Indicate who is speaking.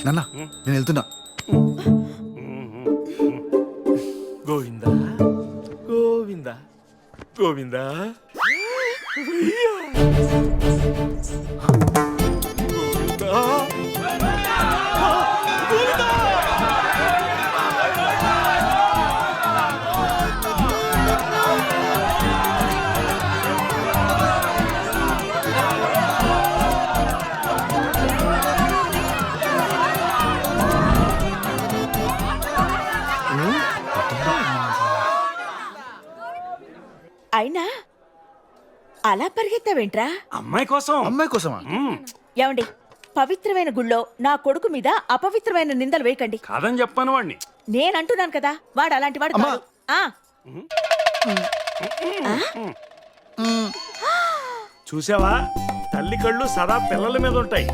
Speaker 1: నాన్న నేను వెళ్తున్నా.
Speaker 2: గోవిందా గోవిందా గోవిందా అయ్యా. గోవిందా గోవిందా.
Speaker 3: అయినా అలా పరిగెత్తావేంట్రా?
Speaker 2: అమ్మాయి కోసం.
Speaker 1: అమ్మాయి కోసమా?
Speaker 3: ఏమండి, పవిత్రమైన గుళ్ళో నా కొడుకు మీద అపవిత్రమైన నిందలు వేయకండి.
Speaker 2: కాదని చెప్పాను వాడిని.
Speaker 3: నేనంటున్నాను కదా, వాడు అలాంటి వాడు కాదు. ఆ,
Speaker 2: చూసావా, తల్లి కళ్ళు సదా పిల్లల మీద ఉంటాయి.